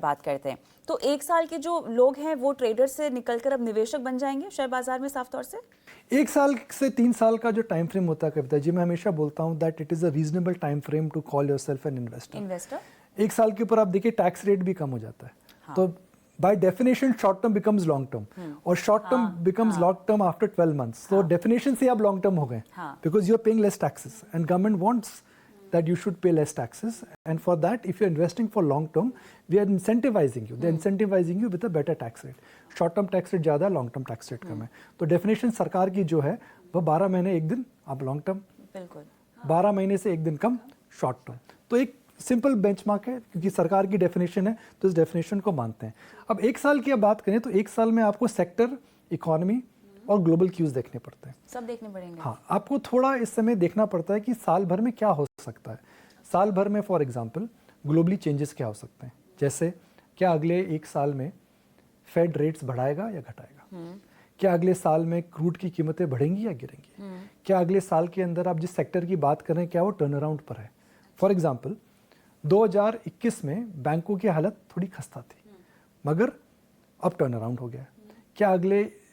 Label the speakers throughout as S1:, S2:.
S1: बात करते हैं तो 1 साल के जो लोग हैं वो ट्रेडर से निकलकर अब निवेशक बन जाएंगे शेयर बाजार में साफ तौर से।
S2: 1 साल से 3 साल का जो टाइम फ्रेम होता है कविता जी, मैं हमेशा बोलता हूँ that it is a reasonable time frame to call yourself an investor. 1 साल के ऊपर आप देखिए टैक्स रेट भी कम हो जाता है। हाँ. तो by definition short term becomes long term और short term becomes long term after 12 months। तो डेफिनेशन से आप लॉन्ग टर्म हो गए because you are paying less taxes and government wants that you should pay less taxes, and for that if you're investing for long term we are incentivizing you, they're incentivizing you with a better tax rate। short term tax rate ज़्यादा, long term tax rate कम है। तो definition सरकार की जो है वो 12 महीने 1 दिन आप लॉन्ग टर्म, बिल्कुल 12 महीने से 1 दिन कम शॉर्ट टर्म। तो एक सिंपल बेंचमार्क है क्योंकि सरकार की डेफिनेशन है तो इस डेफिनेशन को मानते हैं। अब 1 साल की अब बात करें तो 1 साल में आपको सेक्टर, इकोनॉमी और ग्लोबल क्यूज देखने पड़ते हैं, सब देखने पड़ेंगे। हाँ, आपको थोड़ा इस समय देखना पड़ता है कि साल भर में क्या हो सकता है। साल भर में फॉर एग्जांपल ग्लोबली चेंजेस क्या हो सकते हैं, जैसे क्या अगले 1 साल में फेड रेट्स बढ़ाएगा या घटाएगा, क्या अगले साल में क्रूड की कीमतें बढ़ेंगी या गिरेंगी, क्या अगले साल के अंदर आप जिस सेक्टर की बात कर रहे हैं क्या वो टर्न अराउंड पर है। फॉर एग्जाम्पल 2021 में बैंकों की हालत थोड़ी खस्ता थी मगर अब टर्न अराउंड हो गया। क्या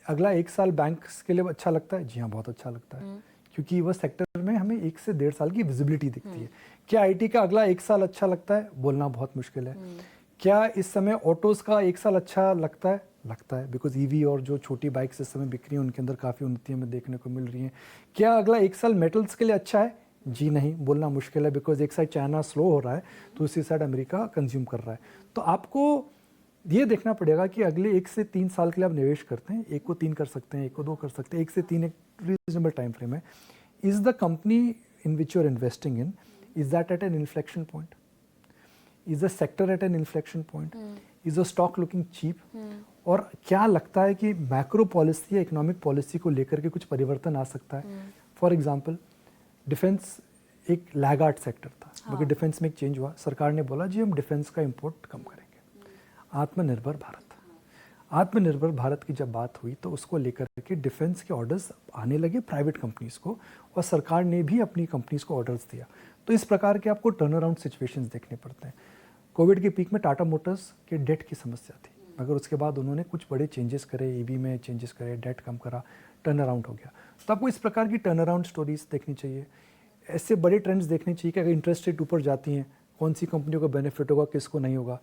S2: अगला 1 साल बैंक्स के लिए अच्छा लगता है? जी हाँ, बहुत अच्छा लगता है क्योंकि वह सेक्टर में हमें 1 से 1.5 साल की विजिबिलिटी दिखती है। क्या आईटी का अगला 1 साल अच्छा लगता है? बोलना बहुत मुश्किल है। क्या इस समय ऑटोज का 1 साल अच्छा लगता है? लगता है बिकॉज ईवी और जो छोटी बाइक्स इस समय बिक रही हैं उनके अंदर काफ़ी उन्नतियाँ हमें देखने को मिल रही हैं। क्या अगला 1 साल मेटल्स के लिए अच्छा है? जी नहीं, बोलना मुश्किल है बिकॉज एक साइड चाइना स्लो हो रहा है तो दूसरी साइड अमेरिका कंज्यूम कर रहा है। तो आपको ये देखना पड़ेगा कि अगले 1 से 3 साल के लिए आप निवेश करते हैं, 1 को 3 कर सकते हैं, 1 को 2 कर सकते हैं, 1 से 3 एक रीजनेबल टाइम फ्रेम है। Is the company in which you are investing in, is that at an inflection point, is the sector at an inflection point, is the stock looking cheap, और क्या लगता है कि मैक्रो पॉलिसी या economic policy को लेकर के कुछ परिवर्तन आ सकता है। फॉर एग्जाम्पल डिफेंस एक लैगार्ड सेक्टर था मगर डिफेंस में एक चेंज हुआ, सरकार ने बोला जी हम डिफेंस का इम्पोर्ट कम करेंगे। आत्मनिर्भर भारत की जब बात हुई तो उसको लेकर के डिफेंस के ऑर्डर्स आने लगे प्राइवेट कंपनीज को और सरकार ने भी अपनी कंपनीज को ऑर्डर्स दिया। तो इस प्रकार के आपको टर्न अराउंड सिचुएशंस देखने पड़ते हैं। कोविड के पीक में टाटा मोटर्स के डेट की समस्या थी मगर उसके बाद उन्होंने कुछ बड़े चेंजेस करे, ईवी में चेंजेस करे, डेट कम करा, टर्न अराउंड हो गया। तो आपको इस प्रकार की टर्न अराउंड स्टोरीज देखनी चाहिए, ऐसे बड़े ट्रेंड्स देखने चाहिए कि अगर इंटरेस्ट रेट ऊपर जाती हैं कौन सी कंपनियों को बेनिफिट होगा, किसको नहीं होगा।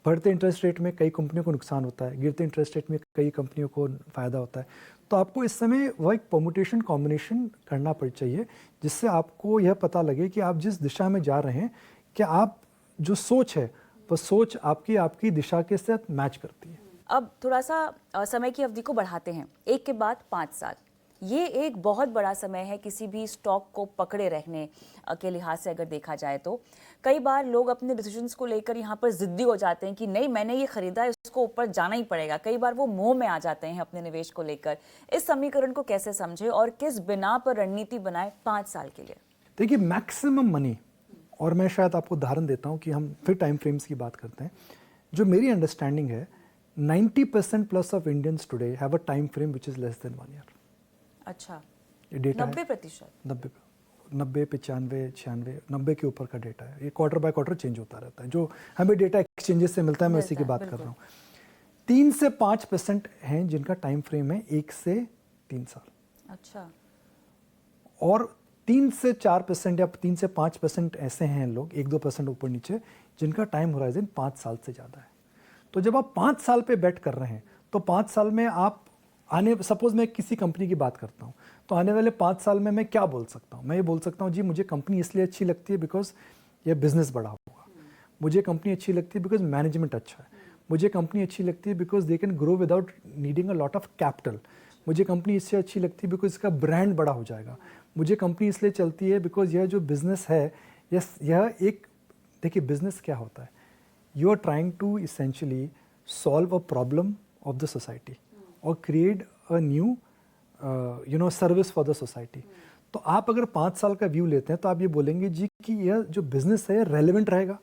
S2: बढ़ते इंटरेस्ट रेट में कई कंपनियों को नुकसान होता है, गिरते इंटरेस्ट रेट में कई कंपनियों को फ़ायदा होता है। तो आपको इस समय वह एक परमुटेशन कॉम्बिनेशन करना पड़ चाहिए जिससे आपको यह पता लगे कि आप जिस दिशा में जा रहे हैं क्या आप जो सोच है वह सोच आपकी दिशा के साथ मैच करती है।
S1: अब थोड़ा सा समय की अवधि को बढ़ाते हैं, 1 के बाद 5 साल। ये एक बहुत बड़ा समय है किसी भी स्टॉक को पकड़े रहने के लिहाज से अगर देखा जाए तो कई बार लोग अपने डिसीजंस को लेकर यहाँ पर जिद्दी हो जाते हैं कि नहीं मैंने ये खरीदा है इसको ऊपर जाना ही पड़ेगा। कई बार वो मोह में आ जाते हैं अपने निवेश को लेकर। इस समीकरण को कैसे समझे और किस बिना पर रणनीति बनाए 5 साल के लिए?
S2: देखिए मैक्सिमम मनी, और मैं शायद आपको उदाहरण देता हूँ कि हम फिर टाइम फ्रेम्स की बात करते हैं। जो मेरी अंडरस्टैंडिंग है 90% plus of Indians today have a time frame which is less than 1 year.
S1: अच्छा,
S2: ये डेटा
S1: 90%?
S2: 90, 95, 96, 90 के ऊपर का डेटा है। ये क्वार्टर बाय क्वार्टर चेंज होता रहता है, जो हमें डेटा एक्सचेंजेस से मिलता है, मैं उसी की बात कर रहा हूँ। 3 से 5% हैं जिनका टाइम फ्रेम है 1 से 3 साल।
S1: अच्छा,
S2: और 3 से 4% या 3 से 5% ऐसे हैं लोग, 1-2% ऊपर नीचे, जिनका टाइम होराइजन 5 साल से ज़्यादा है। तो जब आप 5 साल पे बेट कर रहे हैं तो 5 साल में आप सपोज मैं किसी कंपनी की बात करता हूँ तो आने वाले 5 साल में मैं क्या बोल सकता हूँ? मैं ये बोल सकता हूँ जी मुझे कंपनी इसलिए अच्छी लगती है बिकॉज ये बिजनेस बड़ा होगा, मुझे कंपनी अच्छी लगती है बिकॉज मैनेजमेंट अच्छा है, मुझे कंपनी अच्छी लगती है because they can grow without needing a lot of capital, मुझे कंपनी इससे अच्छी लगती है बिकॉज इसका ब्रांड बड़ा हो जाएगा, मुझे कंपनी इसलिए चलती है बिकॉज यह जो बिजनेस है यह एक, देखिए बिजनेस क्या होता है, you are trying to essentially solve a problem of the society और create a new service for the society. तो आप अगर 5 साल का व्यू लेते हैं तो आप ये बोलेंगे जी कि यह जो बिजनेस है रेलेवेंट रहेगा,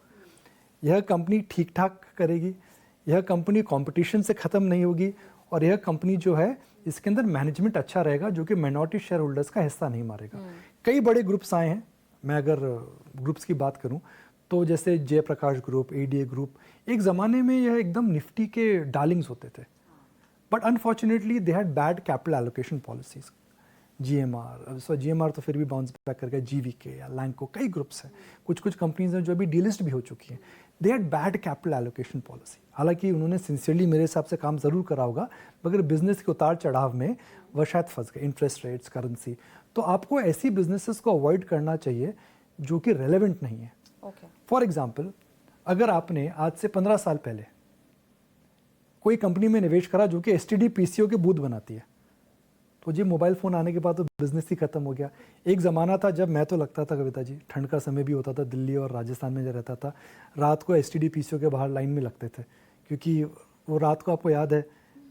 S2: यह कंपनी ठीक ठाक करेगी, यह कंपनी कंपटीशन से ख़त्म नहीं होगी और यह कंपनी जो है इसके अंदर मैनेजमेंट अच्छा रहेगा जो कि माइनॉरिटी शेयर होल्डर्स का हिस्सा नहीं मारेगा। कई बड़े ग्रुप्स आए हैं, मैं अगर ग्रुप्स की बात करूं तो जैसे जयप्रकाश ग्रुप, एडीए ग्रुप, एक ज़माने में यह एकदम निफ्टी के डार्लिंग्स होते थे, but unfortunately they had bad capital allocation policies. GMR तो फिर भी बाउंस बैक कर गया, जीवीके या लैंको, कई ग्रुप्स हैं, कुछ कुछ कंपनीज हैं जो अभी डीलिस्ट भी हो चुकी हैं। They had bad capital allocation policy. हालांकि उन्होंने सिंसियरली मेरे हिसाब से काम ज़रूर करा होगा, मगर बिजनेस के उतार चढ़ाव में वह शायद फंस गए, इंटरेस्ट रेट्स, करेंसी। तो आपको ऐसी बिजनेसेस को अवॉइड करना चाहिए जो कि रेलेवेंट नहीं है। फॉर एग्जाम्पल, अगर आपने आज से 15 साल पहले कोई कंपनी में निवेश करा जो कि एसटीडी पीसीओ के बूथ बनाती है, तो जी मोबाइल फ़ोन आने के बाद तो बिजनेस ही खत्म हो गया। एक ज़माना था जब मैं तो लगता था कविता जी, ठंड का समय भी होता था, दिल्ली और राजस्थान में जब रहता था, रात को एसटीडी पीसीओ के बाहर लाइन में लगते थे, क्योंकि वो रात को आपको याद है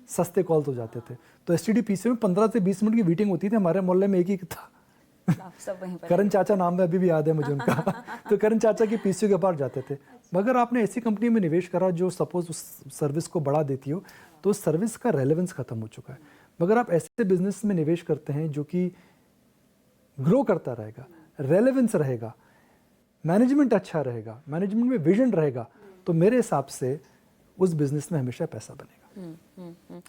S2: सस्ते कॉल तो जाते थे। तो एसटीडी पीसीओ में 15 से 20 मिनट की मीटिंग होती थी। हमारे मोहल्ले में एक ही था,
S1: सब वहीं पर।
S2: करण चाचा नाम है, अभी भी याद है मुझे उनका। तो करण चाचा की पीसीओ के पास जाते थे। मगर आपने ऐसी कंपनी में निवेश करा जो सपोज उस सर्विस को बढ़ा देती हो, तो उस सर्विस का रेलेवेंस खत्म हो चुका है। मगर आप ऐसे बिजनेस में निवेश करते हैं जो कि ग्रो करता रहेगा, रेलेवेंस रहेगा, मैनेजमेंट अच्छा रहेगा, मैनेजमेंट में विजन रहेगा, तो मेरे हिसाब से उस बिजनेस में हमेशा पैसा बनेगा।